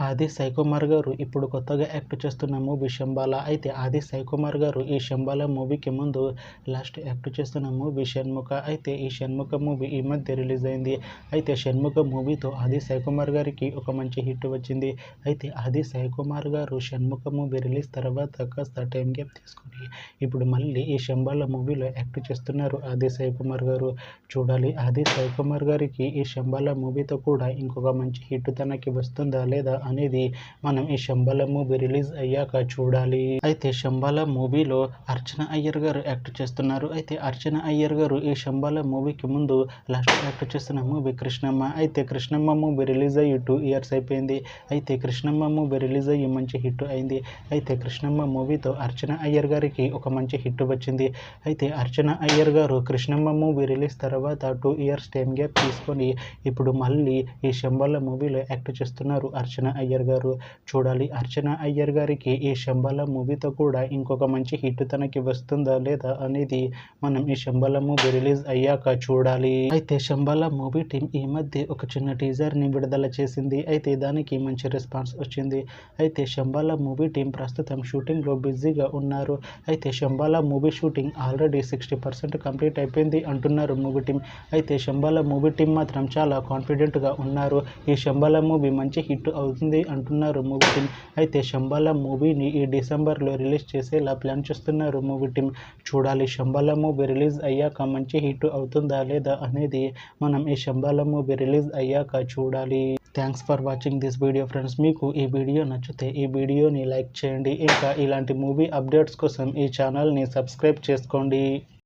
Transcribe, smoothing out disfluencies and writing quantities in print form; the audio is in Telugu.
ఆది సాయి కుమార్ గారు ఇప్పుడు కొత్తగా యాక్ట్ చేస్తున్న మూవీ శంబాల. అయితే ఆది సాయి కుమార్ గారు ఈ శంబాల మూవీకి ముందు లాస్ట్ యాక్ట్ చేస్తున్న మూవీ షణ్ముఖ. అయితే ఈ షణ్ముఖ మూవీ ఈ మధ్య రిలీజ్ అయింది. అయితే షణ్ముఖ మూవీతో ఆది సాయి కుమార్ గారికి ఒక మంచి హిట్ వచ్చింది. అయితే ఆది సాయి కుమార్ గారు షణ్ముఖ మూవీ రిలీజ్ తర్వాత కాస్త టైం గ్యాప్ తీసుకొని ఇప్పుడు మళ్ళీ ఈ శంబాల మూవీలో యాక్ట్ చేస్తున్నారు ఆది సాయి కుమార్ గారు. చూడాలి ఆది సాయి కుమార్ గారికి ఈ శంబాల మూవీతో కూడా ఇంకొక మంచి హిట్ తనకి వస్తుందా లేదా అనేది మనం ఈ శంబాల మూవీ రిలీజ్ అయ్యాక చూడాలి. అయితే శంబాల మూవీలో అర్చన అయ్యర్ గారు యాక్ట్ చేస్తున్నారు. అయితే అర్చన అయ్యర్ గారు ఈ శంబాల మూవీకి ముందు లాస్ట్ యాక్ట్ చేస్తున్న మూవీ కృష్ణమ్మ. అయితే కృష్ణమ్మ మూవీ రిలీజ్ అయ్యి 2 years అయిపోయింది. అయితే కృష్ణమ్మ మూవీ రిలీజ్ అయ్యి మంచి హిట్ అయింది. అయితే కృష్ణమ్మ మూవీతో అర్చన అయ్యర్ గారికి ఒక మంచి హిట్ వచ్చింది. అయితే అర్చన అయ్యర్ గారు కృష్ణమ్మ మూవీ రిలీజ్ తర్వాత 2 years టైం గ్యాప్ తీసుకొని ఇప్పుడు మళ్ళీ ఈ శంబాల మూవీలో యాక్ట్ చేస్తున్నారు అర్చన అయ్యర్ గారు. చూడాలి అర్చన అయ్యర్ గారికి ఈ శంబాల మూవీతో కూడా ఇంకొక మంచి హిట్ తనకి వస్తుందా లేదా అనేది మనం ఈ శంబాల మూవీ రిలీజ్ అయ్యాక చూడాలి. అయితే శంబాల మూవీ టీం ఈ మధ్య ఒక చిన్న టీజర్ని విడుదల చేసింది. అయితే దానికి మంచి రెస్పాన్స్ వచ్చింది. అయితే శంబాల మూవీ టీం ప్రస్తుతం షూటింగ్లో బిజీగా ఉన్నారు. అయితే Shambhala movie shooting already 60% complete అయిపోయింది అంటున్నారు మూవీ టీం. అయితే శంబాల మూవీ టీం మాత్రం చాలా కాన్ఫిడెంట్గా ఉన్నారు. ఈ శంబాల మూవీ మంచి హిట్ అవుతుంది అంటున్నారు మూవీ టీం. అయితే శంబాల మూవీని ఈ డిసెంబర్లో రిలీజ్ చేసేలా ప్లాన్ చేస్తున్నారు మూవీ టీం. చూడాలి శంబాల మూవీ రిలీజ్ అయ్యాక మంచి హిట్ అవుతుందా లేదా అనేది మనం ఈ శంబాల మూవీ రిలీజ్ అయ్యాక చూడాలి. Thanks for watching this video friends. మీకు ఈ వీడియో నచ్చితే ఈ వీడియోని లైక్ చేయండి. ఇంకా ఇలాంటి మూవీ అప్డేట్స్ కోసం ఈ ఛానల్ని సబ్స్క్రైబ్ చేసుకోండి.